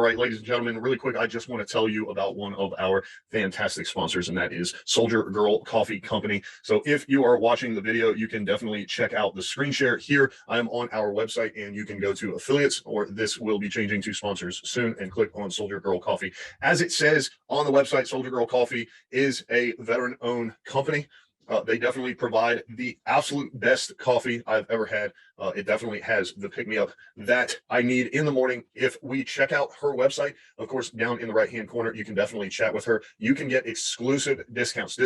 right, ladies and gentlemen, really quick, I just want to tell you about one of our fantastic sponsors, and that is Soldier Girl Coffee Company. So if you are watching the video, you can definitely check out the screen share here. I am on our website, and you can go to affiliates, or this will be changing to sponsors soon, and click on Soldier Girl Coffee. As it says on the website, Soldier Girl Coffee is a veteran-owned company. They definitely provide the absolute best coffee I've ever had. It definitely has the pick-me-up that I need in the morning. If we check out her website, of course, down in the right-hand corner, you can definitely chat with her. You can get exclusive discounts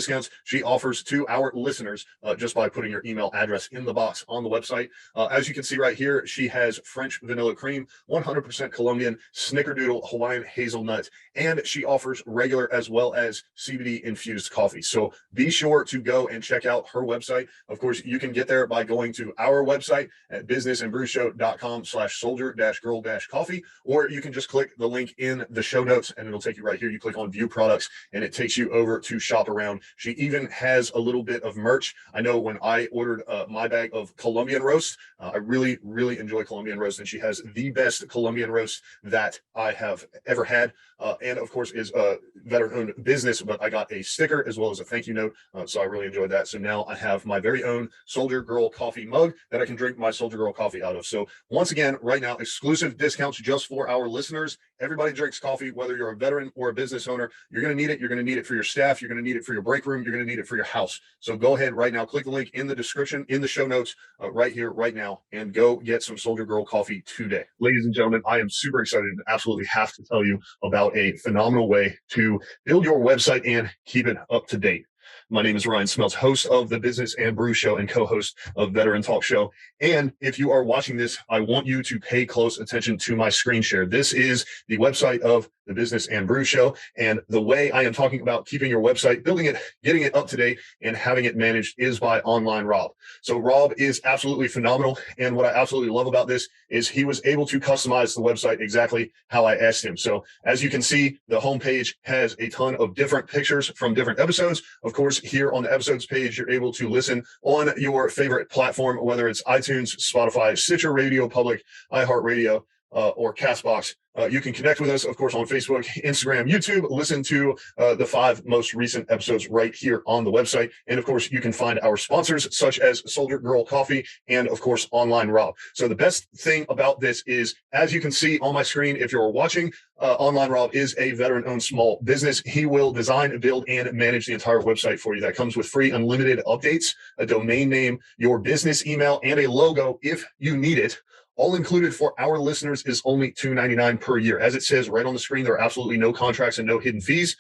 she offers to our listeners just by putting your email address in the box on the website. As you can see right here, she has French vanilla cream, 100% Colombian, snickerdoodle Hawaiian hazelnut, and she offers regular as well as CBD-infused coffee. So be sure to go and check out her website. Of course, you can get there by going to our website at businessandbrewshow.com/soldier-girl-coffee, or you can just click the link in the show notes and it'll take you right here. You click on view products and it takes you over to shop around. She even has a little bit of merch. I know when I ordered my bag of Colombian roast, I really enjoy Colombian roast, and she has the best Colombian roast that I have ever had, and of course is a veteran-owned business, but I got a sticker as well as a thank you note, so I really enjoyed that. So now I have my very own Soldier Girl coffee mug that I can drink my Soldier Girl coffee out of. So once again, right now, exclusive discounts just for our listeners. Everybody drinks coffee, whether you're a veteran or a business owner. You're going to need it. You're going to need it for your staff. You're going to need it for your break room. You're going to need it for your house. So go ahead right now, click the link in the description, in the show notes, right here, right now, and go get some Soldier Girl coffee today. Ladies and gentlemen, I am super excited and absolutely have to tell you about a phenomenal way to build your website and keep it up to date. My name is Ryan Smeltz, host of the Business and Brew Show and co-host of Veteran Talk Show. And if you are watching this, I want you to pay close attention to my screen share. This is the website of the Business and Brew Show. And the way I am talking about keeping your website, building it, getting it up to date, and having it managed is by Online Rob. So Rob is absolutely phenomenal. And what I absolutely love about this is he was able to customize the website exactly how I asked him. So as you can see, the homepage has a ton of different pictures from different episodes. Of course, here on the episodes page, you're able to listen on your favorite platform, whether it's iTunes, Spotify, Stitcher Radio Public, iHeartRadio, or Castbox. You can connect with us, of course, on Facebook, Instagram, YouTube. Listen to the 5 most recent episodes right here on the website. And of course, you can find our sponsors such as Soldier Girl Coffee and, of course, Online Rob. So the best thing about this is, as you can see on my screen, if you're watching, Online Rob is a veteran-owned small business. He will design, build, and manage the entire website for you. That comes with free unlimited updates, a domain name, your business email, and a logo if you need it. All included for our listeners is only $2.99 per year. As it says right on the screen, there are absolutely no contracts and no hidden fees.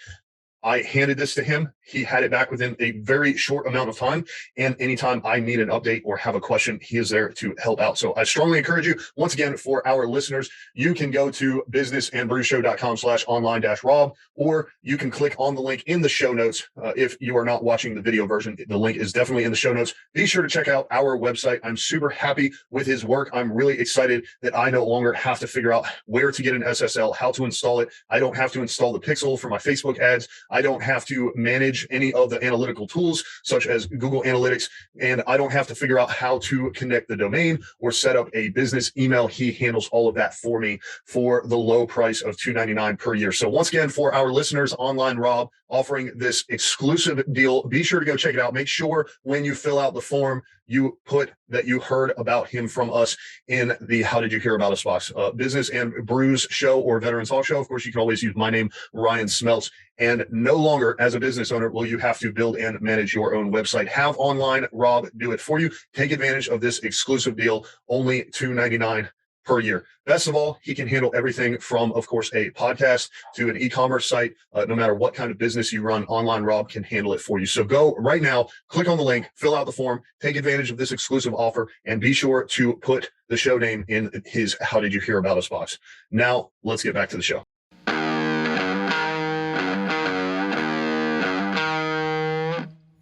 I handed this to him. He had it back within a very short amount of time. And anytime I need an update or have a question, he is there to help out. So I strongly encourage you, once again, for our listeners, you can go to businessandbrewshow.com/online-rob, or you can click on the link in the show notes. If you are not watching the video version, the link is definitely in the show notes. Be sure to check out our website. I'm super happy with his work. I'm really excited that I no longer have to figure out where to get an SSL, how to install it. I don't have to install the pixel for my Facebook ads. I don't have to manage any of the analytical tools such as Google Analytics, and I don't have to figure out how to connect the domain or set up a business email. He handles all of that for me for the low price of $2.99 per year. So once again, for our listeners, Online Rob offering this exclusive deal. Be sure to go check it out. Make sure when you fill out the form, you put that you heard about him from us in the How Did You Hear About Us box. Business and Brews Show or Veteran Talk Show. Of course, you can always use my name, Ryan Smeltz. And no longer, as a business owner, will you have to build and manage your own website. Have Online Rob do it for you. Take advantage of this exclusive deal, only $2.99 per year. Best of all, he can handle everything from, of course, a podcast to an e-commerce site. No matter what kind of business you run, Online Rob can handle it for you. So go right now, click on the link, fill out the form, take advantage of this exclusive offer, and be sure to put the show name in his How Did You Hear About Us box. Now, let's get back to the show.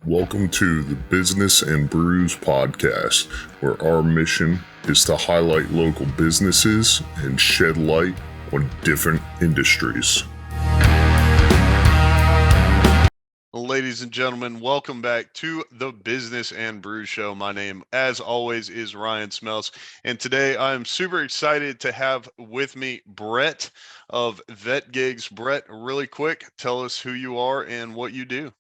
Welcome to the Business and Brews podcast, where our mission is to highlight local businesses and shed light on different industries. Ladies ladies and gentlemen. Welcome back to the Business and Brew Show. My name, as always, is Ryan Smells, and today I am super excited to have with me Brett of VetGigs. Brett, really quick, tell us who you are and what you do.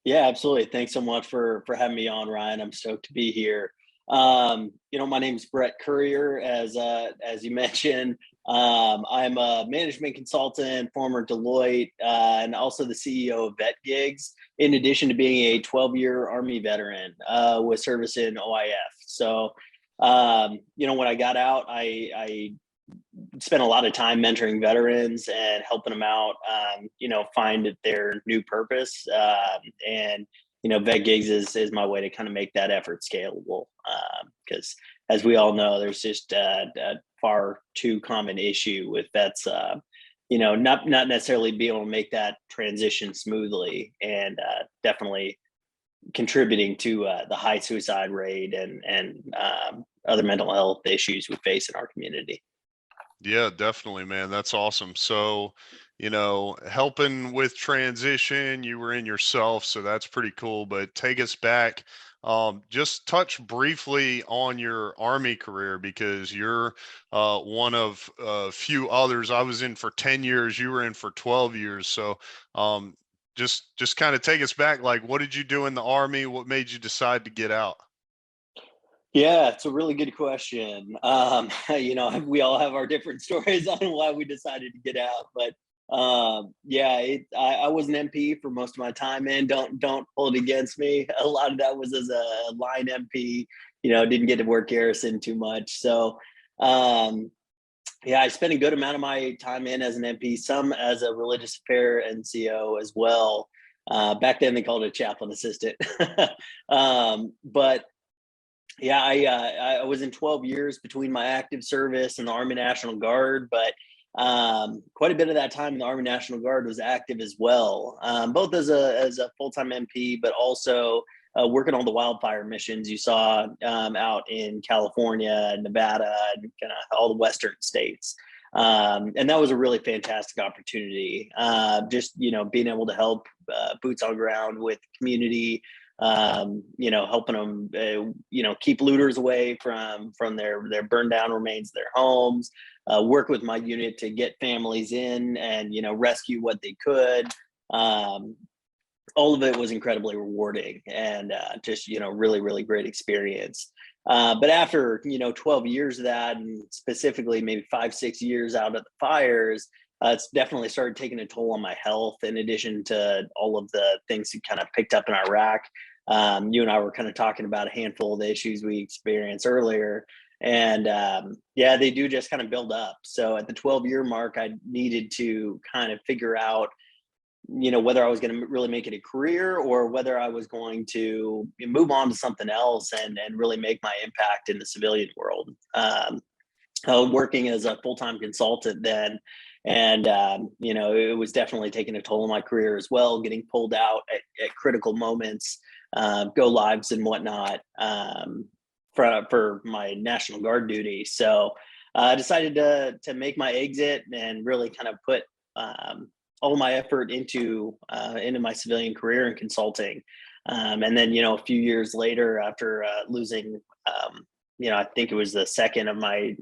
Yeah, absolutely. Thanks so much for having me on, Ryan. I'm stoked to be here. My name's Brett Currier, as you mentioned. I'm a management consultant, former Deloitte, and also the CEO of VetGigs, in addition to being a 12-year Army veteran with service in OIF. So, when I got out, I spent a lot of time mentoring veterans and helping them out, find their new purpose. VetGigs is my way to kind of make that effort scalable. Because as we all know, there's just a far too common issue with vets, not necessarily being able to make that transition smoothly, and definitely contributing to the high suicide rate and other mental health issues we face in our community. Yeah, definitely, man. That's awesome. So, helping with transition, you were in yourself, so that's pretty cool. But take us back. Just touch briefly on your Army career because you're one of a few others. I was in for 10 years, you were in for 12 years. So, just kind of take us back. Like, what did you do in the Army? What made you decide to get out? Yeah, it's a really good question. We all have our different stories on why we decided to get out, but I was an MP for most of my time, and don't hold it against me. A lot of that was as a line MP. Didn't get to work garrison too much, so I spent a good amount of my time in as an MP, some as a religious affair NCO as well. Back then they called it a chaplain assistant, but yeah, I was in 12 years between my active service and the Army National Guard, but quite a bit of that time in the Army National Guard was active as well, both as a full-time MP, but also working on the wildfire missions you saw out in California, Nevada, and kind of all the Western states. And that was a really fantastic opportunity. Just being able to help boots on ground with community, helping them, keep looters away from their burned down remains of their homes, work with my unit to get families in and, rescue what they could. All of it was incredibly rewarding and just, really, really great experience. But after, 12 years of that, and specifically maybe 5-6 years out of the fires, it's definitely started taking a toll on my health, in addition to all of the things that kind of picked up in Iraq. You and I were kind of talking about a handful of the issues we experienced earlier. And they do just kind of build up. So at the 12-year mark, I needed to kind of figure out, whether I was going to really make it a career or whether I was going to move on to something else and really make my impact in the civilian world. I was working as a full-time consultant then, and it was definitely taking a toll on my career as well, getting pulled out at critical moments, go lives and whatnot, for my National Guard duty. So I decided to make my exit and really kind of put all my effort into my civilian career in consulting. And then, a few years later, after losing, I think it was the second of my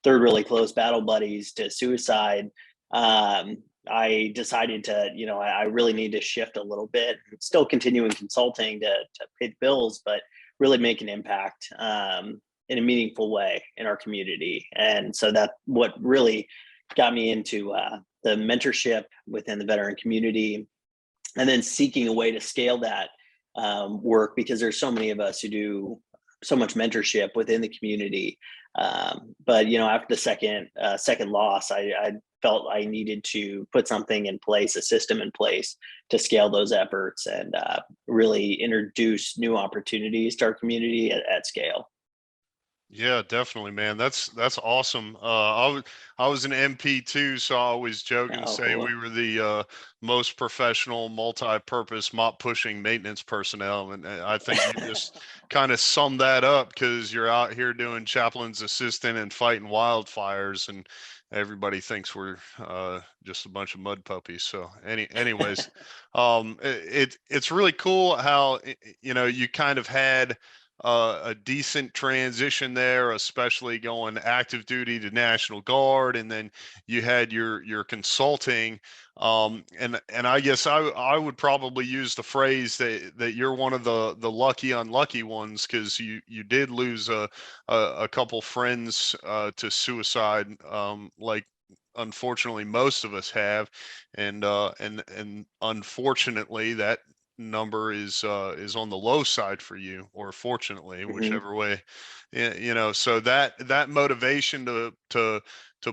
third really close battle buddies to suicide, I decided to, I really need to shift a little bit, still continuing consulting to pay the bills, but really make an impact in a meaningful way in our community. And so that what really got me into the mentorship within the veteran community, and then seeking a way to scale that work, because there's so many of us who do so much mentorship within the community. But after the second loss, I felt I needed to put something in place, a system in place to scale those efforts and really introduce new opportunities to our community at scale. Yeah, definitely, man. That's awesome. I was an MP too, so I always joke and Oh, say cool. we were the most professional, multi-purpose mop pushing maintenance personnel, and I think you just kind of summed that up because you're out here doing chaplain's assistant and fighting wildfires, and everybody thinks we're just a bunch of mud puppies. So anyways, it's really cool how you kind of had a decent transition there, especially going active duty to National Guard, and then you had your consulting. And I guess I would probably use the phrase that you're one of the lucky unlucky ones, because you did lose a couple friends to suicide, like unfortunately most of us have, and unfortunately that number is on the low side for you, or fortunately, Mhm. whichever way. So that motivation to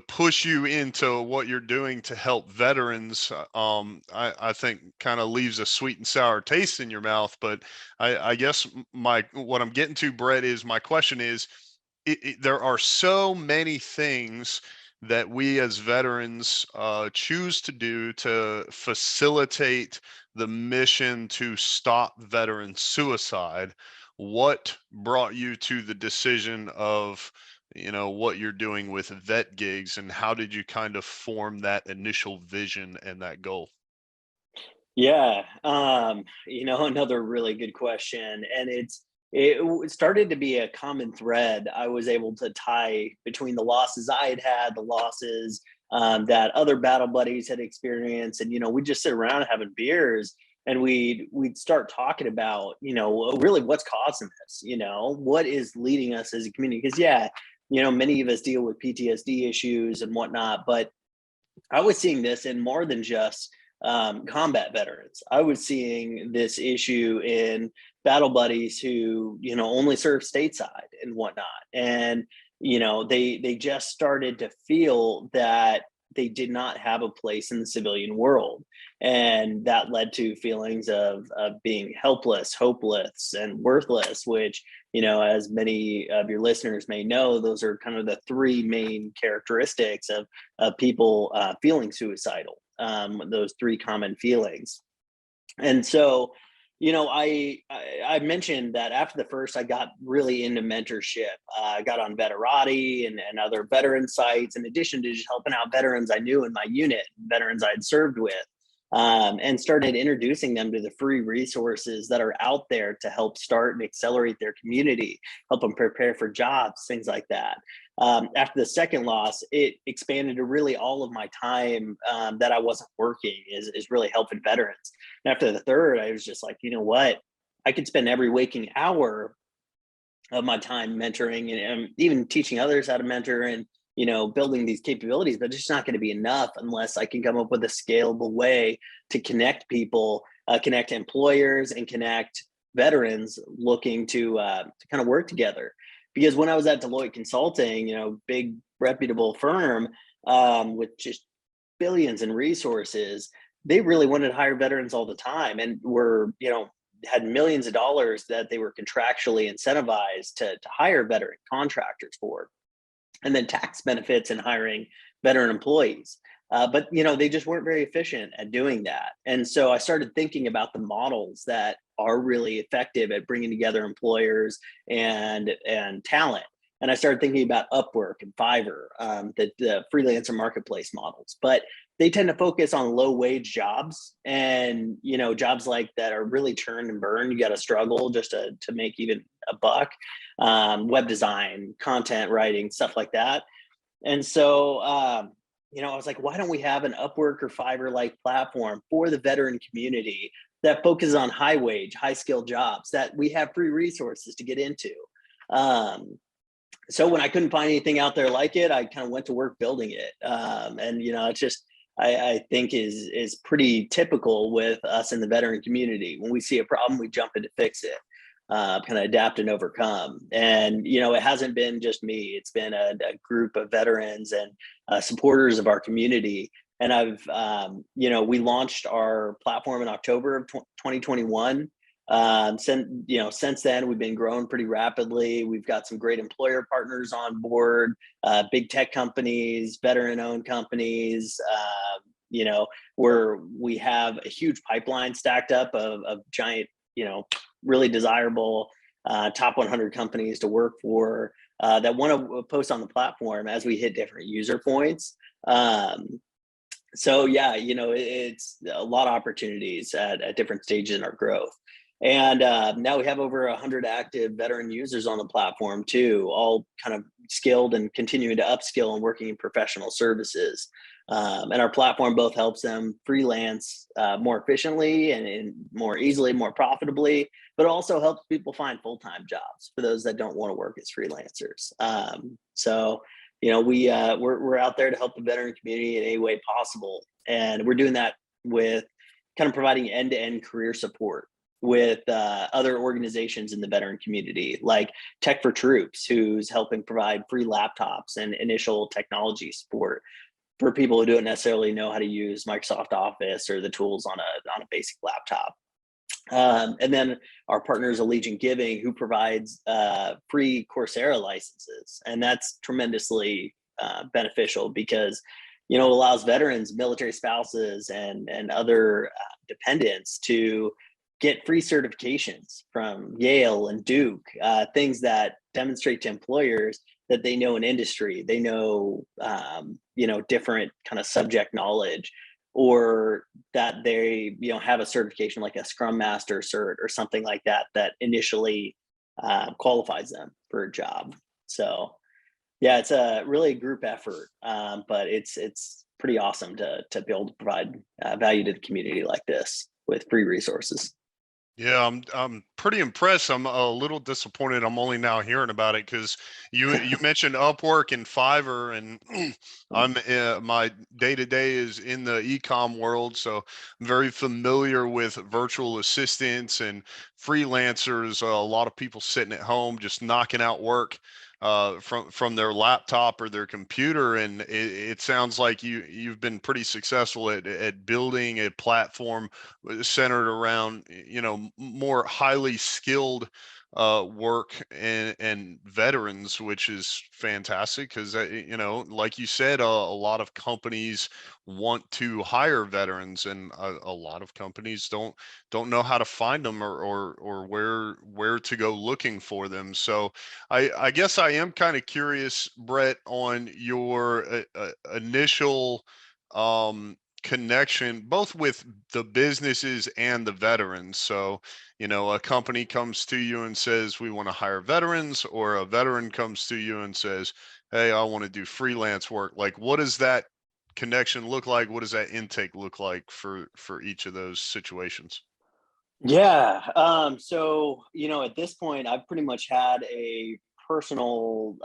push you into what you're doing to help veterans, I think kind of leaves a sweet and sour taste in your mouth. But I guess what I'm getting to, Brett, is my question is, there are so many things that we as veterans choose to do to facilitate the mission to stop veteran suicide. What brought you to the decision of, what you're doing with VetGigs, and how did you kind of form that initial vision and that goal? Yeah, another really good question, and it started to be a common thread. I was able to tie between the losses I had had, the losses that other battle buddies had experienced, and we just sit around having beers, and we'd start talking about really what's causing this, what is leading us as a community. Because yeah, many of us deal with PTSD issues and whatnot, but I was seeing this in more than just combat veterans. I was seeing this issue in battle buddies who, only serve stateside and whatnot, and they just started to feel that they did not have a place in the civilian world, and that led to feelings of being helpless, hopeless, and worthless. Which, as many of your listeners may know, those are kind of the three main characteristics of people feeling suicidal. Those three common feelings. And so, I mentioned that after the first, I got really into mentorship. I got on Veterati and other veteran sites, in addition to just helping out veterans I knew in my unit, veterans I'd served with, and started introducing them to the free resources that are out there to help start and accelerate their community, help them prepare for jobs, things like that. After the second loss, it expanded to really all of my time that I wasn't working is really helping veterans. And after the third, I was just like, you know what? I could spend every waking hour of my time mentoring and even teaching others how to mentor and building these capabilities, but it's just not going to be enough unless I can come up with a scalable way to connect people, connect employers, and connect veterans looking to kind of work together. Because when I was at Deloitte Consulting, big reputable firm with just billions in resources, they really wanted to hire veterans all the time, and were had millions of dollars that they were contractually incentivized to hire veteran contractors for, and then tax benefits in hiring veteran employees. But they just weren't very efficient at doing that. And so I started thinking about the models that are really effective at bringing together employers and talent. And I started thinking about Upwork and Fiverr, the freelancer marketplace models. But they tend to focus on low wage jobs, and jobs like that are really churn and burn. You got to struggle just to make even a buck. Web design, content writing, stuff like that. And so I was like, why don't we have an Upwork or Fiverr like platform for the veteran community that focuses on high wage, high skill jobs that we have free resources to get into? So when I couldn't find anything out there like it, I kind of went to work building it. And it's just, I think is pretty typical with us in the veteran community. When we see a problem, we jump in to fix it, kind of adapt and overcome. And it hasn't been just me; it's been a group of veterans and supporters of our community. And we launched our platform in October of 2021. Since then, we've been growing pretty rapidly. We've got some great employer partners on board, big tech companies, veteran-owned companies. Where we have a huge pipeline stacked up of giant, really desirable top 100 companies to work for that want to post on the platform as we hit different user points. Um, so yeah, it's a lot of opportunities at different stages in our growth. And now we have over 100 active veteran users on the platform too, all kind of skilled and continuing to upskill and working in professional services. And our platform both helps them freelance more efficiently and more easily, more profitably, but also helps people find full-time jobs for those that don't want to work as freelancers. We're out there to help the veteran community in any way possible, and we're doing that with kind of providing end-to-end career support with other organizations in the veteran community, like Tech for Troops, who's helping provide free laptops and initial technology support for people who don't necessarily know how to use Microsoft Office or the tools on a basic laptop. And then our partners, Allegiant Giving, who provides free Coursera licenses. And that's tremendously beneficial because, it allows veterans, military spouses, and other dependents to get free certifications from Yale and Duke, things that demonstrate to employers that they know an industry, they know, different kind of subject knowledge, or that they have a certification like a Scrum Master cert or something like that initially qualifies them for a job. So yeah, it's a really group effort, but it's pretty awesome to be able to provide value to the community like this with free resources. Yeah, I'm pretty impressed. I'm a little disappointed. I'm only now hearing about it because you mentioned Upwork and Fiverr, and I'm my day to day is in the e-com world, so I'm very familiar with virtual assistants and freelancers. A lot of people sitting at home just knocking out work from their laptop or their computer, and it sounds like you've been pretty successful at building a platform centered around more highly skilled work and veterans, which is fantastic because like you said, a lot of companies want to hire veterans, and a lot of companies don't know how to find them, or where to go looking for them. So I guess I am kind of curious, Brett, on your initial connection both with the businesses and the veterans. So a company comes to you and says, we want to hire veterans, or a veteran comes to you and says, hey, I want to do freelance work. Like, what does that connection look like? What does that intake look like for each of those situations? Yeah. At this point, I've pretty much had a personal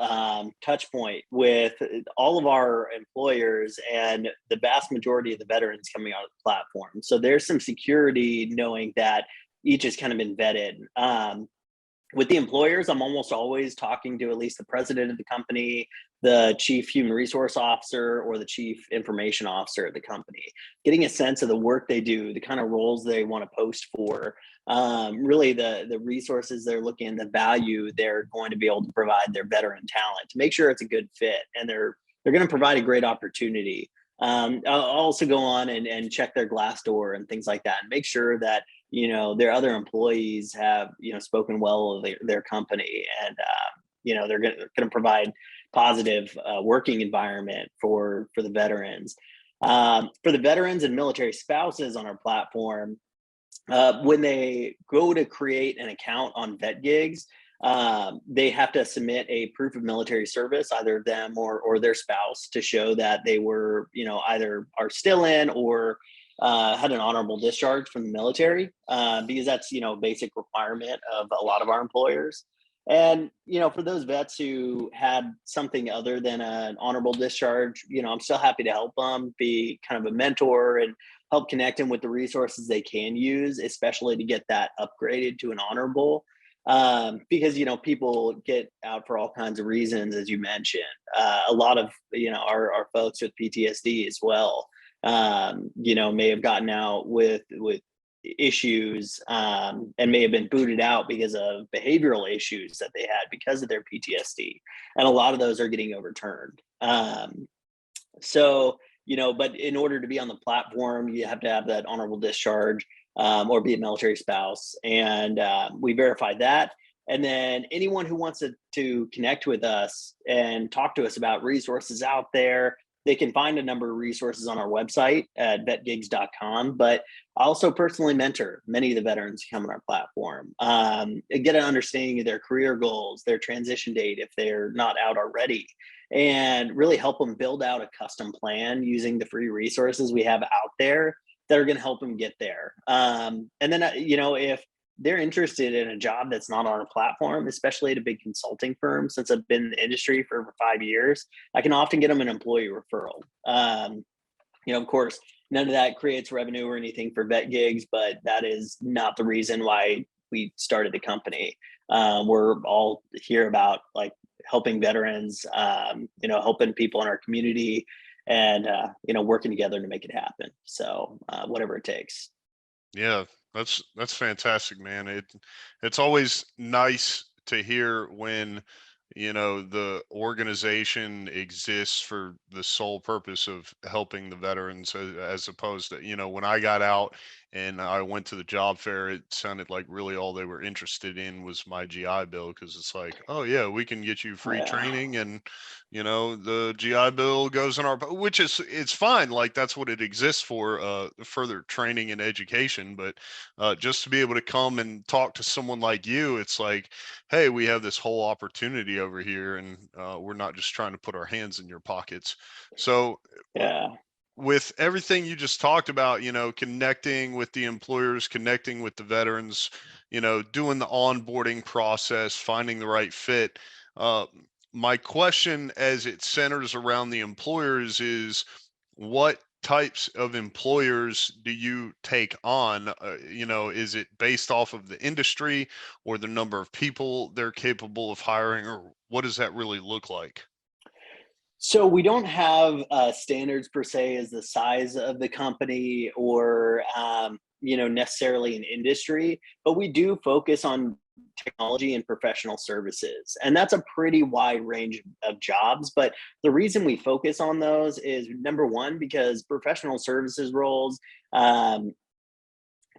touch point with all of our employers and the vast majority of the veterans coming out of the platform. So there's some security knowing that each has kind of been vetted. With the employers, I'm almost always talking to at least the president of the company, the chief human resource officer, or the chief information officer of the company, getting a sense of the work they do, the kind of roles they want to post for, really the resources they're looking, the value they're going to be able to provide their veteran talent to make sure it's a good fit, and they're going to provide a great opportunity. I'll also go on and check their Glassdoor and things like that, and make sure that their other employees have spoken well of their company, and they're going to provide positive working environment for the veterans. For the veterans and military spouses on our platform, when they go to create an account on VetGigs, they have to submit a proof of military service, either them or their spouse, to show that they were either are still in or had an honorable discharge from the military, because that's basic requirement of a lot of our employers. And for those vets who had something other than an honorable discharge, I'm still happy to help them, be kind of a mentor, and help connect them with the resources they can use, especially to get that upgraded to an honorable. Because people get out for all kinds of reasons, as you mentioned. A lot of our folks with PTSD as well, may have gotten out with issues, and may have been booted out because of behavioral issues that they had because of their PTSD, and a lot of those are getting overturned. But in order to be on the platform, you have to have that honorable discharge, or be a military spouse, and we verified that. And then anyone who wants to connect with us and talk to us about resources out there they can find a number of resources on our website at vetgigs.com. But I also personally mentor many of the veterans who come on our platform, and get an understanding of their career goals, their transition date if they're not out already, and really help them build out a custom plan using the free resources we have out there that are going to help them get there. And then, if they're interested in a job that's not on our platform, especially at a big consulting firm, since I've been in the industry for over 5 years, I can often get them an employee referral. Of course, none of that creates revenue or anything for VetGigs, but that is not the reason why we started the company. We're all here about like helping veterans, helping people in our community, and working together to make it happen. So whatever it takes. Yeah, that's fantastic, man. It's always nice to hear when, the organization exists for the sole purpose of helping the veterans, as opposed to, when I got out and I went to the job fair, it sounded like really all they were interested in was my GI Bill, because it's like, oh yeah, we can get you free training, and the GI Bill goes in our, which is, it's fine, like that's what it exists for, further training and education. But just to be able to come and talk to someone like you, it's like, hey, we have this whole opportunity over here, and we're not just trying to put our hands in your pockets. So Yeah. with everything you just talked about, connecting with the employers, connecting with the veterans, doing the onboarding process, finding the right fit. My question, as it centers around the employers, is what types of employers do you take on? Is it based off of the industry or the number of people they're capable of hiring, or what does that really look like? So we don't have standards per se as the size of the company or necessarily an industry, but we do focus on technology and professional services, and that's a pretty wide range of jobs. But the reason we focus on those is, number one, because professional services roles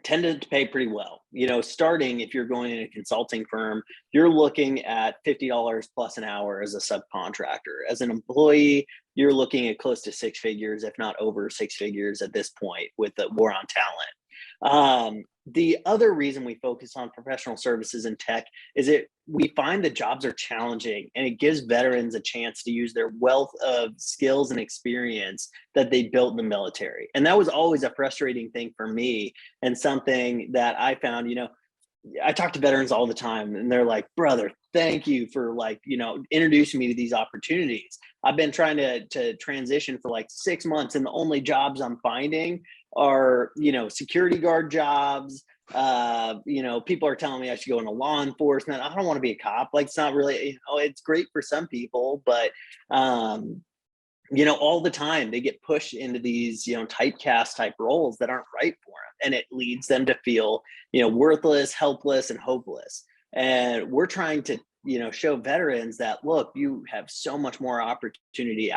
tended to pay pretty well. Starting, if you're going in a consulting firm, you're looking at $50 plus an hour as a subcontractor. As an employee, you're looking at close to six figures, if not over six figures at this point with the war on talent. The other reason we focus on professional services and tech is we find the jobs are challenging, and it gives veterans a chance to use their wealth of skills and experience that they built in the military. And that was always a frustrating thing for me, and something that I found, I talk to veterans all the time, and they're like, brother, thank you for introducing me to these opportunities. I've been trying to transition for like 6 months, and the only jobs I'm finding are, security guard jobs. People are telling me I should go into law enforcement. I don't want to be a cop. Like, it's not really, it's great for some people, but all the time they get pushed into these, typecast type roles that aren't right for them. And it leads them to feel, worthless, helpless, and hopeless. And we're trying to, show veterans that, look, you have so much more opportunity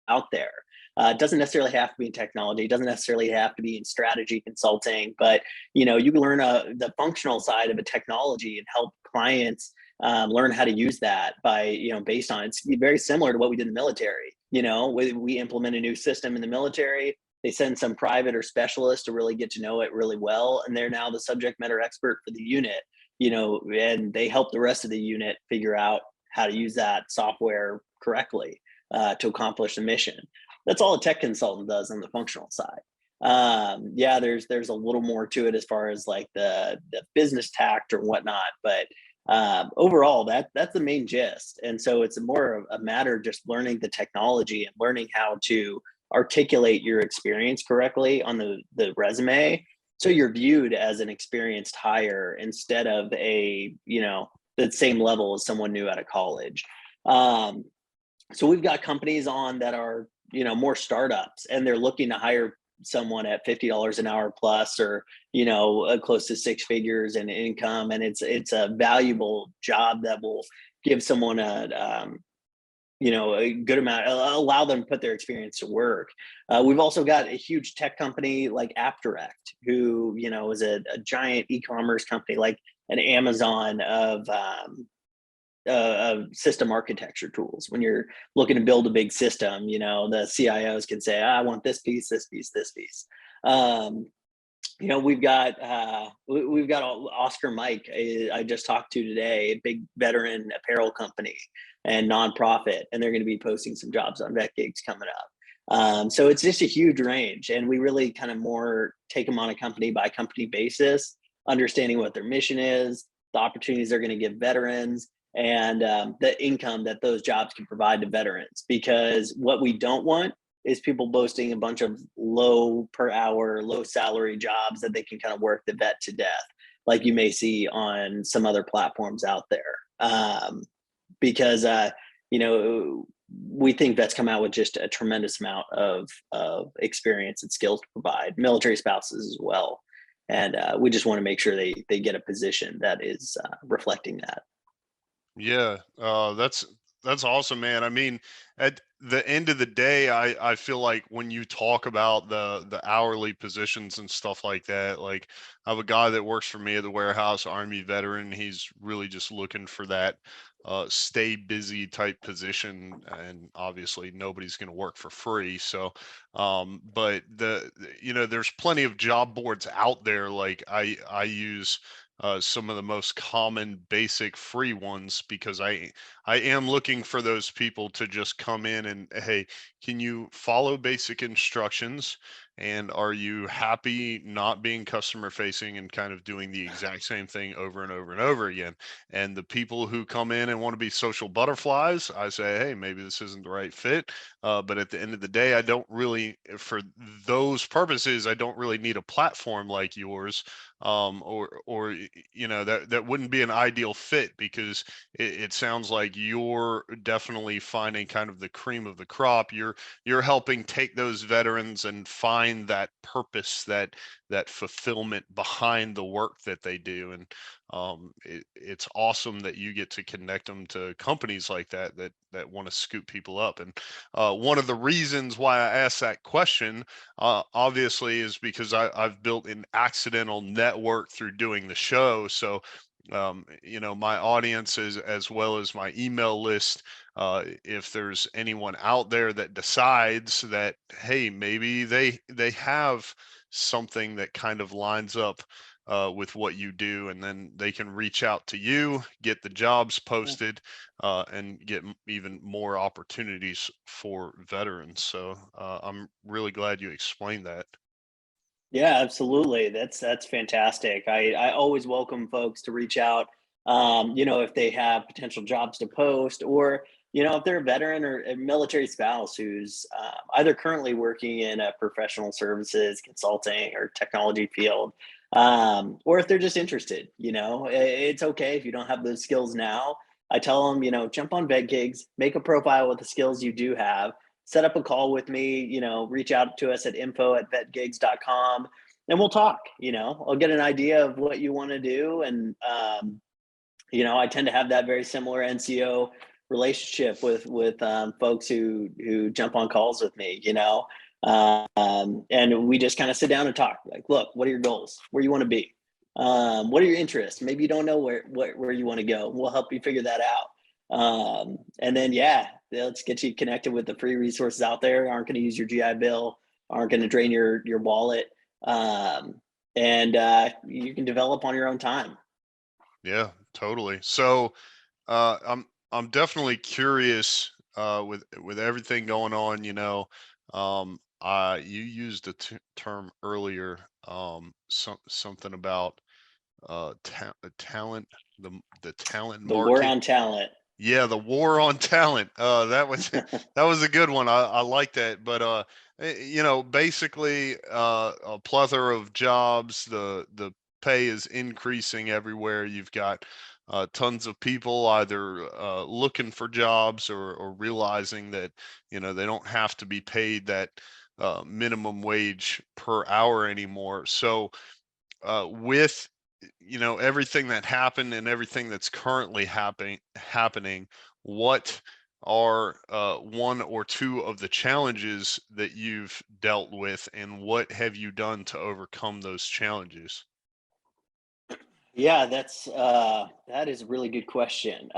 out there. It doesn't necessarily have to be in technology. It doesn't necessarily have to be in strategy consulting, but you can learn the functional side of a technology and help clients learn how to use that by, based on, it's very similar to what we did in the military. We implement a new system in the military. They send some private or specialist to really get to know it really well, and they're now the subject matter expert for the unit. And they help the rest of the unit figure out how to use that software correctly to accomplish the mission. That's all a tech consultant does on the functional side. There's a little more to it as far as like the business tact or whatnot, but overall that's the main gist. And so it's more of a matter of just learning the technology and learning how to articulate your experience correctly on the resume, so you're viewed as an experienced hire instead of the same level as someone new out of college. So we've got companies on that are more startups, and they're looking to hire someone at $50 an hour plus, or close to six figures in income, and it's a valuable job that will give someone a good amount, allow them to put their experience to work. We've also got a huge tech company like AppDirect, who is a giant e-commerce company, like an Amazon of system architecture tools. When you're looking to build a big system, you know, the CIOs can say, I want this piece, this piece, this piece. You know, we've got Oscar Mike. I just talked to today, a big veteran apparel company and nonprofit, and they're going to be posting some jobs on VetGigs coming up. So it's just a huge range, and we really kind of more take them on a company by company basis, understanding what their mission is, the opportunities they're going to give veterans, and the income that those jobs can provide to veterans. Because what we don't want is people boasting a bunch of low per hour, low salary jobs that they can kind of work the vet to death, like you may see on some other platforms out there. Because, you know, we think vets come out with just a tremendous amount of experience and skills to provide, military spouses as well. And we just want to make sure they get a position that is reflecting that. Yeah, that's awesome, man. I mean, at the end of the day, I feel like when you talk about the hourly positions and stuff like that, like I have a guy that works for me at the warehouse, Army veteran. He's really just looking for that stay busy type position, and obviously nobody's going to work for free. So, but you know, there's plenty of job boards out there. Like I use some of the most common basic free ones because I am looking for those people to just come in and, hey, can you follow basic instructions? And are you happy not being customer facing and kind of doing the exact same thing over and over and over again? And the people who come in and want to be social butterflies, I say, hey, maybe this isn't the right fit. But at the end of the day, I don't really, for those purposes, I don't really need a platform like yours, or you know, that wouldn't be an ideal fit, because it sounds like you're definitely finding kind of the cream of the crop. You're helping take those veterans and find that purpose, that fulfillment behind the work that they do. And it's awesome that you get to connect them to companies like that want to scoop people up. And one of the reasons why I asked that question, obviously, is because I've built an accidental network through doing the show. So you know, my audience is, as well as my email list, if there's anyone out there that decides that, hey, maybe they have something that kind of lines up with what you do, and then they can reach out to you, get the jobs posted, and get even more opportunities for veterans. So I'm really glad you explained that. Yeah, absolutely. That's fantastic. I always welcome folks to reach out. You know, if they have potential jobs to post, or you know, if they're a veteran or a military spouse who's either currently working in a professional services, consulting, or technology field, or if they're just interested. You know, it's okay if you don't have those skills now. I tell them, you know, jump on VetGigs, make a profile with the skills you do have, set up a call with me, you know, reach out to us at info@vetgigs.com, and we'll talk. You know, I'll get an idea of what you want to do. And, you know, I tend to have that very similar NCO relationship with folks who jump on calls with me, you know, and we just kind of sit down and talk like, look, what are your goals? Where you want to be? What are your interests? Maybe you don't know where you want to go. We'll help you figure that out. And then, yeah, let's get you connected with the free resources out there. Aren't going to use your GI Bill, aren't going to drain your wallet. And you can develop on your own time. Yeah, totally. So I'm definitely curious, with everything going on, you know. You used a term earlier, something about talent, the talent The war market. on talent. Yeah, the war on talent. That was that was a good one. I like that. But you know, basically, a plethora of jobs. The pay is increasing everywhere. You've got tons of people either looking for jobs, or realizing that, you know, they don't have to be paid that minimum wage per hour anymore. So with, you know, everything that happened and everything that's currently happening, what are one or two of the challenges that you've dealt with, and what have you done to overcome those challenges? Yeah, that is a really good question.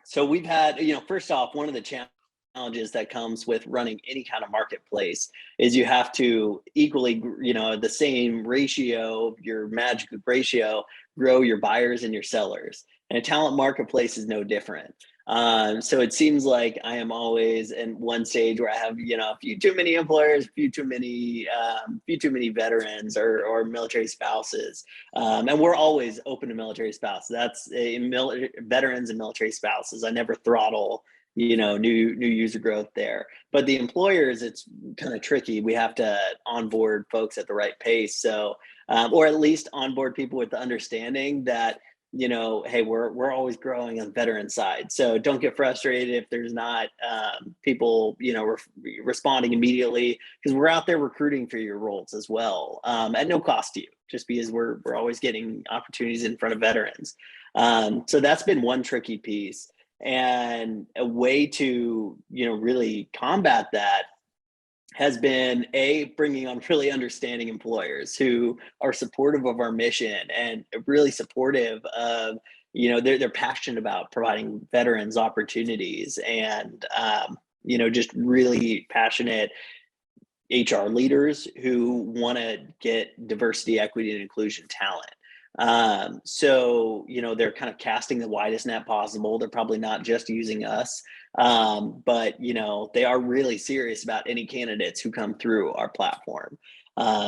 So we've had, first off, one of the challenges that comes with running any kind of marketplace is you have to equally, the same ratio, your magic ratio, grow your buyers and your sellers. And a talent marketplace is no different. So it seems like I am always in one stage where I have, a few too many employers, few too many veterans or military spouses, and we're always open to military spouses. That's veterans and military spouses. I never throttle, new user growth there. But the employers, it's kind of tricky. We have to onboard folks at the right pace. So, or at least onboard people with the understanding that, hey, we're always growing on the veteran side. So don't get frustrated if there's not people, responding immediately, because we're out there recruiting for your roles as well, at no cost to you, just because we're always getting opportunities in front of veterans. So that's been one tricky piece, and a way to really combat that has been bringing on really understanding employers who are supportive of our mission and really supportive of, they're passionate about providing veterans opportunities, and just really passionate HR leaders who want to get diversity, equity, and inclusion talent. So, they're kind of casting the widest net possible. They're probably not just using us, but, they are really serious about any candidates who come through our platform.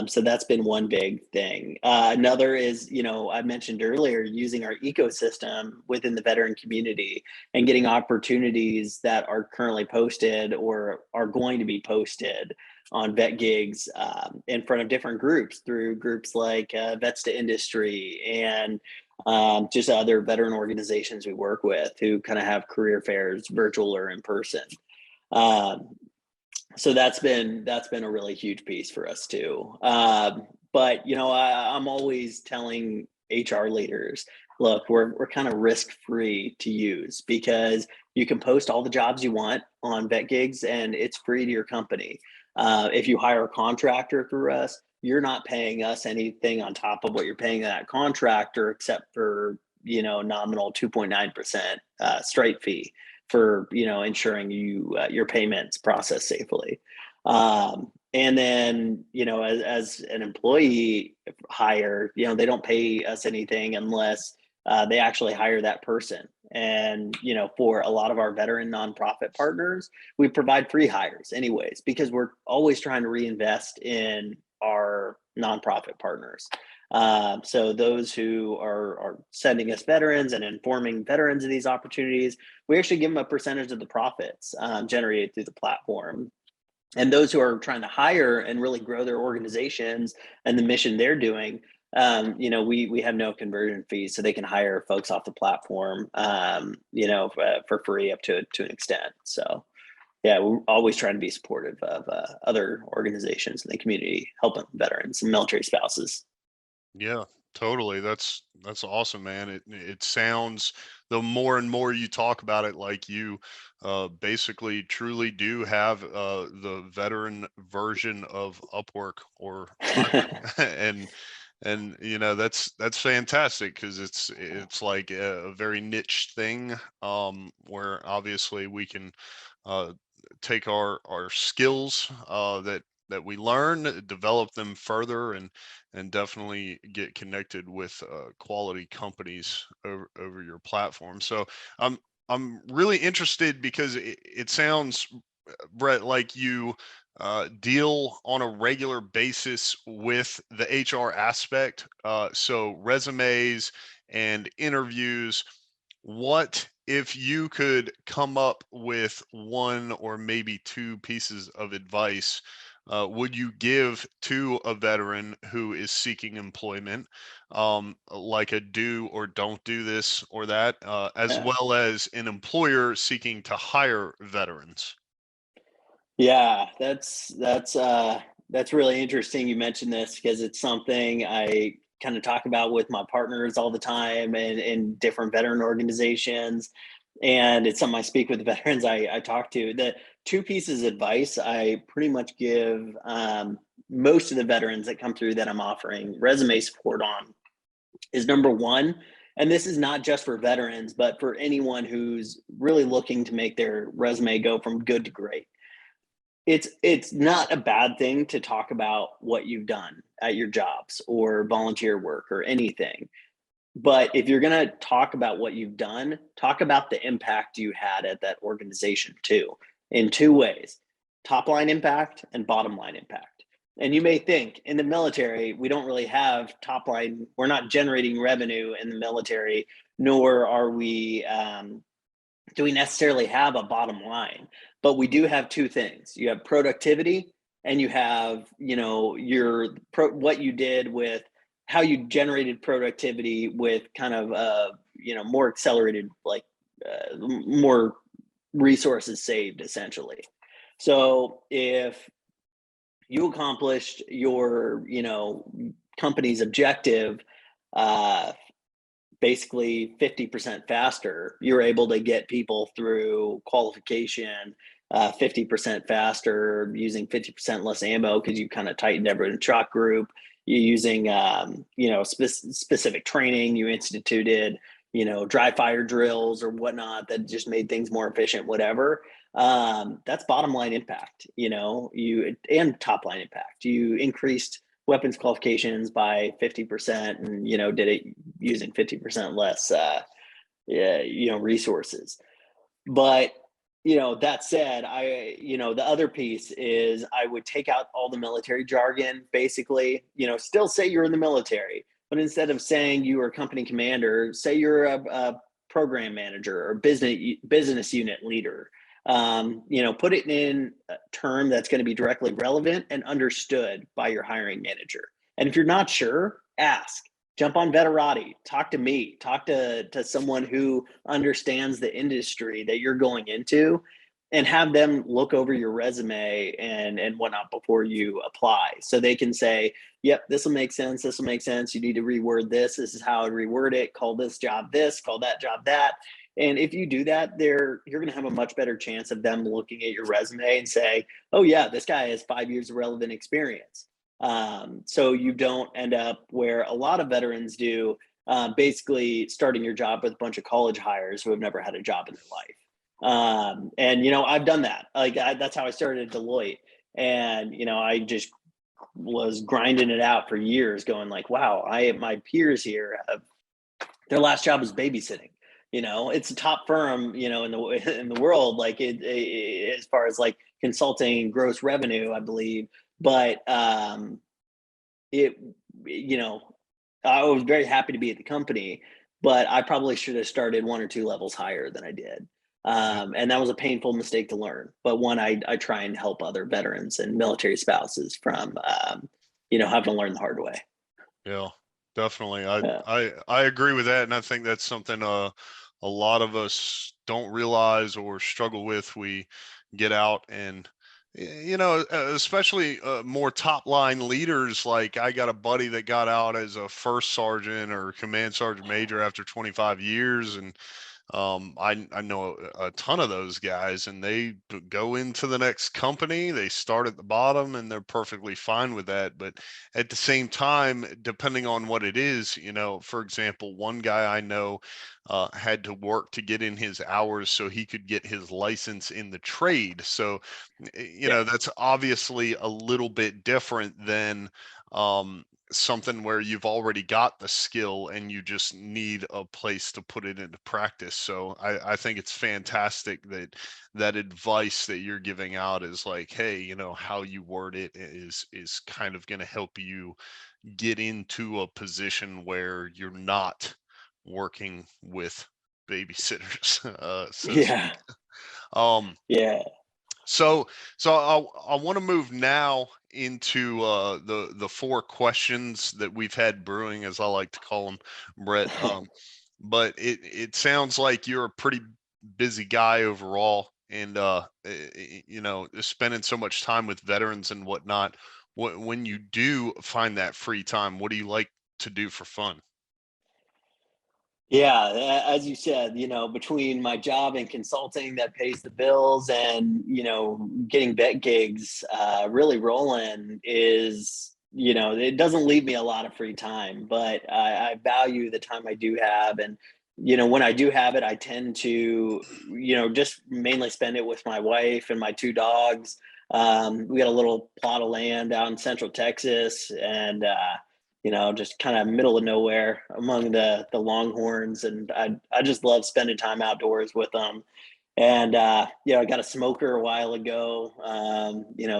So that's been one big thing. Another is, I mentioned earlier, using our ecosystem within the veteran community and getting opportunities that are currently posted or are going to be posted on VetGigs, in front of different groups, through groups like Vets to Industry and just other veteran organizations we work with who kind of have career fairs, virtual or in person. So that's been a really huge piece for us too. But I'm always telling HR leaders, look, we're kind of risk free to use, because you can post all the jobs you want on VetGigs and it's free to your company. If you hire a contractor through us, you're not paying us anything on top of what you're paying that contractor, except for nominal 2.9% straight fee for ensuring your payments process safely. And then as an employee hire, they don't pay us anything unless they actually hire that person. And for a lot of our veteran nonprofit partners, we provide free hires anyways, because we're always trying to reinvest in our nonprofit partners. So those who are sending us veterans and informing veterans of these opportunities, we actually give them a percentage of the profits generated through the platform. And those who are trying to hire and really grow their organizations and the mission they're doing, we have no conversion fees, so they can hire folks off the platform, for free up to an extent. So, yeah, we're always trying to be supportive of other organizations in the community, helping veterans and military spouses. Yeah, totally. That's awesome, man. It sounds, the more and more you talk about it, like you basically truly do have the veteran version of Upwork or Fiverr. And that's fantastic, because it's like a very niche thing, where obviously we can uh take our skills that we learn, develop them further, and definitely get connected with quality companies over your platform. So I'm really interested, because it sounds, Brett, like you deal on a regular basis with the HR aspect. So resumes and interviews. What if you could come up with one or maybe two pieces of advice would you give to a veteran who is seeking employment, like a do or don't do this or that, as Yeah. well as an employer seeking to hire veterans? Yeah, that's really interesting you mentioned this, because it's something I kind of talk about with my partners all the time, and in different veteran organizations. And it's something I speak with the veterans I talk to. The two pieces of advice I pretty much give most of the veterans that come through that I'm offering resume support on is number one. And this is not just for veterans, but for anyone who's really looking to make their resume go from good to great. It's not a bad thing to talk about what you've done at your jobs or volunteer work or anything. But if you're going to talk about what you've done, talk about the impact you had at that organization too, in two ways: top line impact and bottom line impact. And you may think in the military, we don't really have top line, we're not generating revenue in the military, nor are we, do we necessarily have a bottom line. But we do have two things: you have productivity, and you have, what you did with how you generated productivity with kind of more accelerated, like more resources saved essentially. So if you accomplished your company's objective basically 50% faster, you're able to get people through qualification 50% faster, using 50% less ammo because you kind of tightened every shot group. You're using specific training you instituted, dry fire drills or whatnot that just made things more efficient, whatever. That's bottom line impact, and top line impact. You increased weapons qualifications by 50% and, did it using 50% less, resources. But, that said, the other piece is I would take out all the military jargon, basically, still say you're in the military, but instead of saying you are a company commander, say you're a program manager or business unit leader. Put it in a term that's going to be directly relevant and understood by your hiring manager. And if you're not sure, ask. Jump on Veterati, talk to me, talk to someone who understands the industry that you're going into, and have them look over your resume and whatnot before you apply. So they can say, yep, this will make sense. This will make sense. You need to reword this. This is how I reword it. Call this job this, call that job that. And if you do that, you're going to have a much better chance of them looking at your resume and say, oh yeah, this guy has 5 years of relevant experience. So you don't end up where a lot of veterans do, basically starting your job with a bunch of college hires who have never had a job in their life. I've done that. That's how I started at Deloitte. And, I just was grinding it out for years going like, wow, my peers here their last job was babysitting. It's a top firm, in the world, like as far as like consulting gross revenue, I believe. But I was very happy to be at the company, but I probably should have started 1 or 2 levels higher than I did. And that was a painful mistake to learn, but one I try and help other veterans and military spouses from, having to learn the hard way. Yeah, definitely. I agree with that. And I think that's something a lot of us don't realize or struggle with. We get out and, especially more top line leaders. Like I got a buddy that got out as a first sergeant or command sergeant major after 25 years. And I know a ton of those guys, and they go into the next company, they start at the bottom and they're perfectly fine with that. But at the same time, depending on what it is, for example, one guy I know had to work to get in his hours so he could get his license in the trade. So, that's obviously a little bit different than something where you've already got the skill and you just need a place to put it into practice. So I think it's fantastic that advice that you're giving out is like, hey, how you word it is kind of going to help you get into a position where you're not working with babysitters. Yeah. Yeah. So I want to move now into the 4 questions that we've had brewing, as I like to call them, Brett. But it sounds like you're a pretty busy guy overall, and spending so much time with veterans and whatnot. When you do find that free time, what do you like to do for fun? Yeah, as you said, between my job and consulting that pays the bills and, getting VetGigs really rolling is it doesn't leave me a lot of free time, but I value the time I do have. And, when I do have it, I tend to, just mainly spend it with my wife and my two dogs. We got a little plot of land out in Central Texas, and, just kind of middle of nowhere among the Longhorns. And I just love spending time outdoors with them. And I got a smoker a while ago.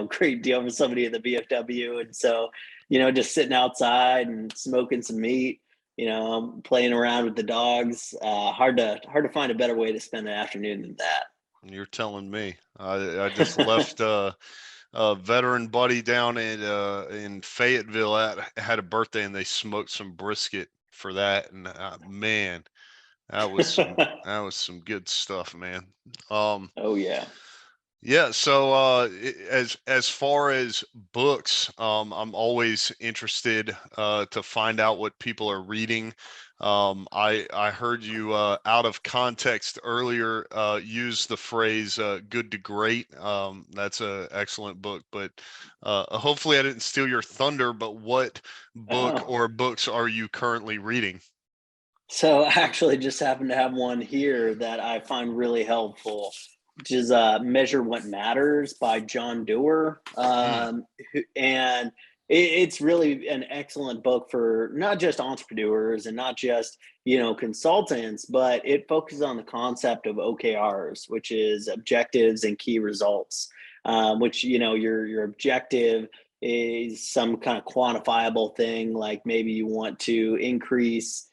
Great deal for somebody at the VFW. And so, just sitting outside and smoking some meat, playing around with the dogs. Hard to find a better way to spend an afternoon than that. You're telling me. I just left a veteran buddy down in Fayetteville had a birthday, and they smoked some brisket for that. And man, that was some good stuff, man. Oh yeah. Yeah, so as far as books, I'm always interested to find out what people are reading. I heard you out of context earlier use the phrase "good to great." That's an excellent book, but hopefully I didn't steal your thunder. But what book Oh. or books are you currently reading? So I actually just happen to have one here that I find really helpful, which is Measure What Matters by John Doerr. Hmm. And it's really an excellent book for not just entrepreneurs and not just, consultants, but it focuses on the concept of OKRs, which is objectives and key results, which, your objective is some kind of quantifiable thing, like maybe you want to increase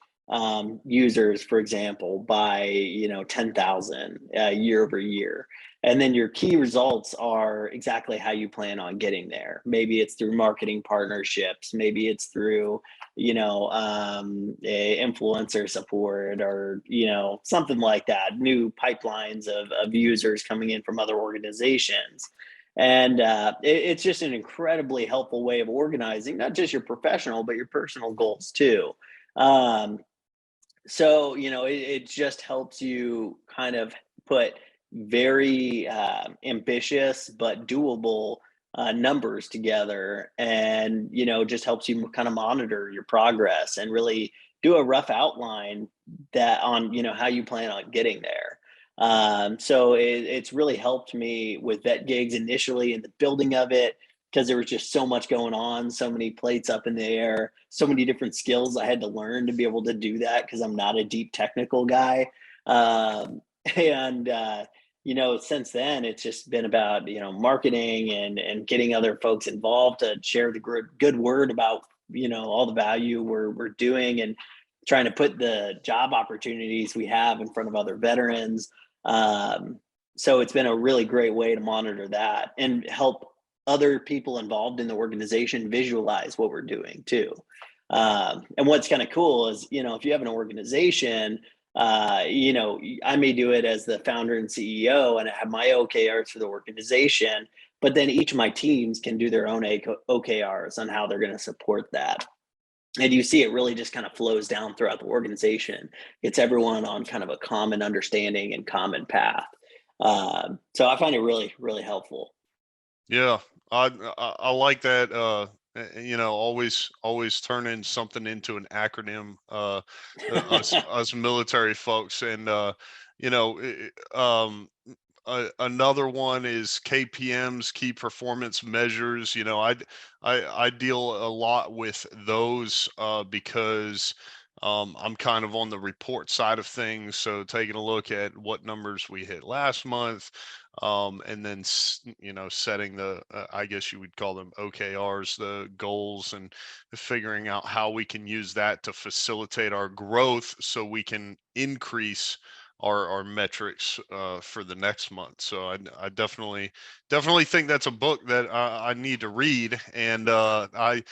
users, for example, by 10,000 year over year. And then your key results are exactly how you plan on getting there. Maybe it's through marketing partnerships, maybe it's through influencer support, or something like that, new pipelines of users coming in from other organizations. And it's just an incredibly helpful way of organizing not just your professional but your personal goals too. um, so it just helps you kind of put very ambitious but doable numbers together, and just helps you kind of monitor your progress and really do a rough outline that on how you plan on getting there. So it's really helped me with VetGigs initially in the building of it, because there was just so much going on, so many plates up in the air, so many different skills I had to learn to be able to do that, because I'm not a deep technical guy. Um, and since then it's just been about marketing and getting other folks involved to share the good word about all the value we're doing, and trying to put the job opportunities we have in front of other veterans. Um, so it's been a really great way to monitor that and help other people involved in the organization visualize what we're doing too. And what's kind of cool is, if you have an organization, I may do it as the founder and CEO and I have my OKRs for the organization, but then each of my teams can do their own OKRs on how they're going to support that. And you see it really just kind of flows down throughout the organization. It's everyone on kind of a common understanding and common path. So I find it really, really helpful. Yeah, I like that. Always turning something into an acronym. Us military folks, and you know, another one is KPMs, key performance measures. I deal a lot with those because I'm kind of on the report side of things. So taking a look at what numbers we hit last month, and then setting the I guess you would call them OKRs, the goals, and figuring out how we can use that to facilitate our growth so we can increase our metrics for the next month. So I definitely think that's a book that I need to read, and I'm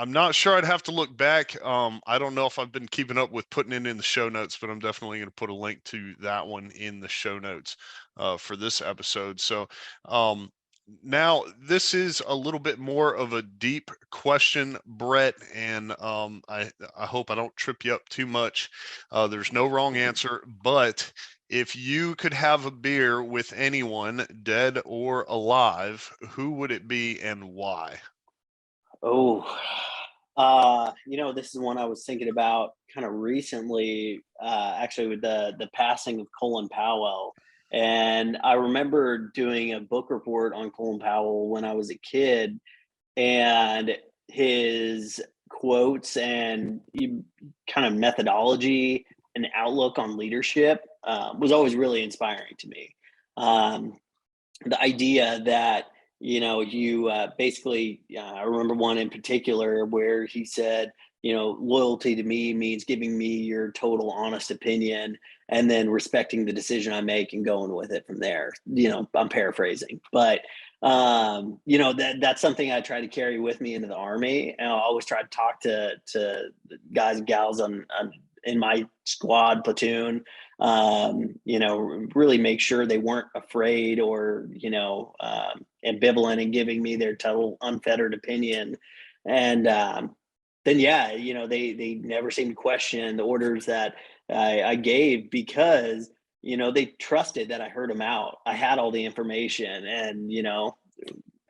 not sure. I'd have to look back. I don't know if I've been keeping up with putting it in the show notes, but I'm definitely going to put a link to that one in the show notes for this episode. So um, now this is a little bit more of a deep question, Brett, and I hope I don't trip you up too much. There's no wrong answer, but if you could have a beer with anyone, dead or alive, who would it be and why? Oh, this is one I was thinking about kind of recently, actually with the passing of Colin Powell. And I remember doing a book report on Colin Powell when I was a kid, and his quotes and kind of methodology and outlook on leadership was always really inspiring to me. Um, the idea that you basically, I remember one in particular where he said, loyalty to me means giving me your total honest opinion and then respecting the decision I make and going with it from there. I'm paraphrasing, but that's something I try to carry with me into the Army, and I'll always try to talk to guys and gals on in my squad platoon, really make sure they weren't afraid or, ambivalent in giving me their total unfettered opinion. And then, yeah, they never seemed to question the orders that I gave because, they trusted that I heard them out. I had all the information and,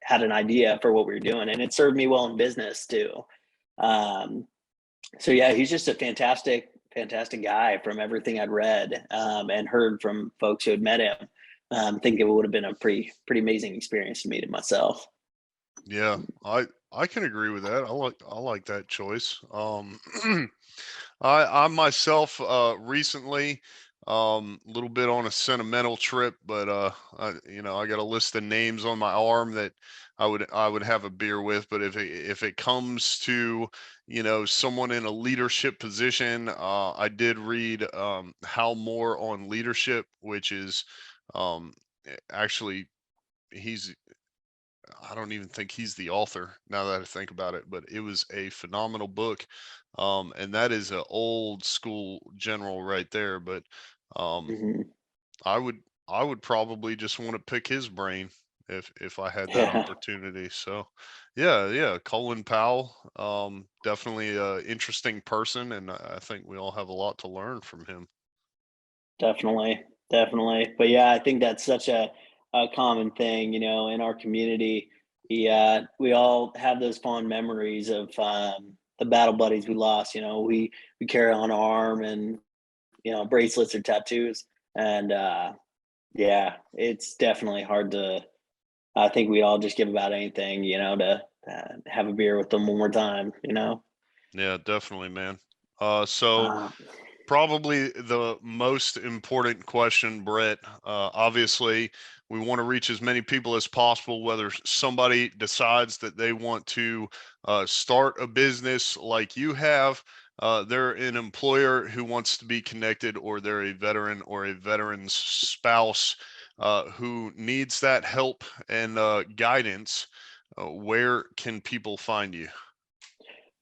had an idea for what we were doing. And it served me well in business too. Um, so yeah, he's just a fantastic guy from everything I'd read and heard from folks who had met him. I think it would have been a pretty amazing experience to meet him myself. Yeah, I can agree with that. I like that choice. I myself recently a little bit on a sentimental trip, but I got a list of names on my arm that I would have a beer with. But if it comes to someone in a leadership position, I did read How More on Leadership, which is actually he's I don't even think he's the author now that I think about it, but it was a phenomenal book. And that is an old school general right there. But um, Hmm. I would I would probably just want to pick his brain if I had that Yeah, opportunity. So yeah, Colin Powell, definitely a interesting person, and I think we all have a lot to learn from him. definitely. But yeah, I think that's such a common thing, in our community. We all have those fond memories of the battle buddies we lost. We carry on our arm and bracelets or tattoos, and yeah, it's definitely hard to. I think we all just give about anything, to have a beer with them one more time. Yeah, definitely, man. So Uh, probably the most important question, Brett. Obviously, we want to reach as many people as possible, whether somebody decides that they want to start a business like you have, they're an employer who wants to be connected, or they're a veteran or a veteran's spouse who needs that help and guidance. Where can people find you?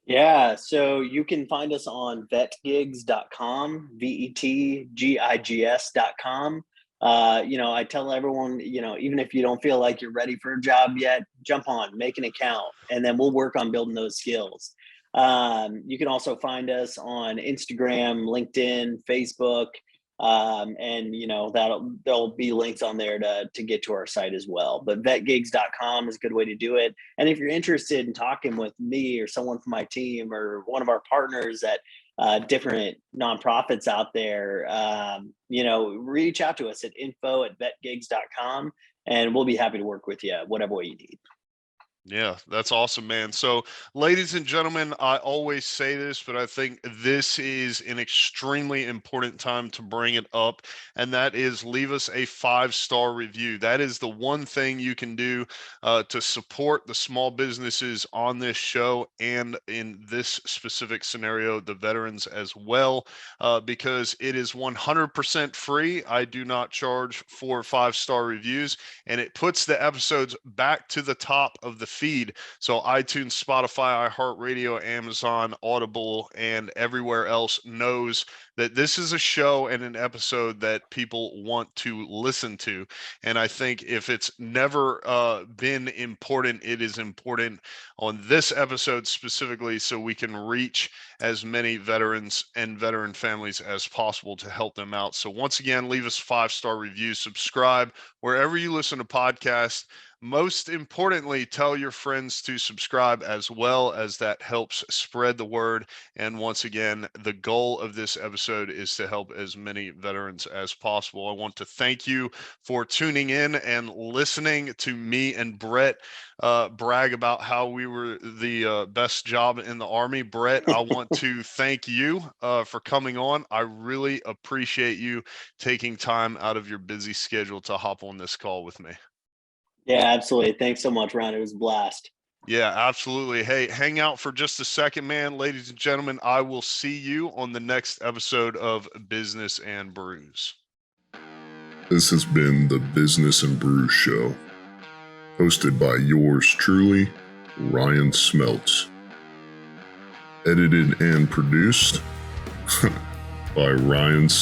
Yeah, so you can find us on vetgigs.com, VETGIGS.com. I tell everyone, even if you don't feel like you're ready for a job yet, jump on, make an account, and then we'll work on building those skills. You can also find us on Instagram, LinkedIn, Facebook, and there'll be links on there to get to our site as well. But vetgigs.com is a good way to do it. And if you're interested in talking with me or someone from my team or one of our partners at different nonprofits out there, reach out to us at info@vetgigs.com, and we'll be happy to work with you whatever way you need. Yeah, that's awesome, man. So, ladies and gentlemen, I always say this, but I think this is an extremely important time to bring it up, and that is leave us a 5-star review. That is the one thing you can do to support the small businesses on this show, and in this specific scenario, the veterans as well, because it is 100% free. I do not charge for 5-star reviews, and it puts the episodes back to the top of the feed. So iTunes, Spotify, iHeartRadio, Amazon, Audible, and everywhere else knows that this is a show and an episode that people want to listen to. And I think if it's never been important, it is important on this episode specifically, so we can reach as many veterans and veteran families as possible to help them out. So once again, leave us 5-star reviews, subscribe wherever you listen to podcasts. most importantly, tell your friends to subscribe as well, as that helps spread the word. And once again, the goal of this episode is to help as many veterans as possible. I want to thank you for tuning in and listening to me and Brett brag about how we were the best job in the Army. Brett, I want to thank you for coming on. I really appreciate you taking time out of your busy schedule to hop on this call with me. Yeah, absolutely. Thanks so much, Ron. It was a blast. Yeah, absolutely. Hey, hang out for just a second, man. Ladies and gentlemen, I will see you on the next episode of Business and Brews. This has been the Business and Brew Show, hosted by yours truly, Ryan Smeltz. Edited and produced by Ryan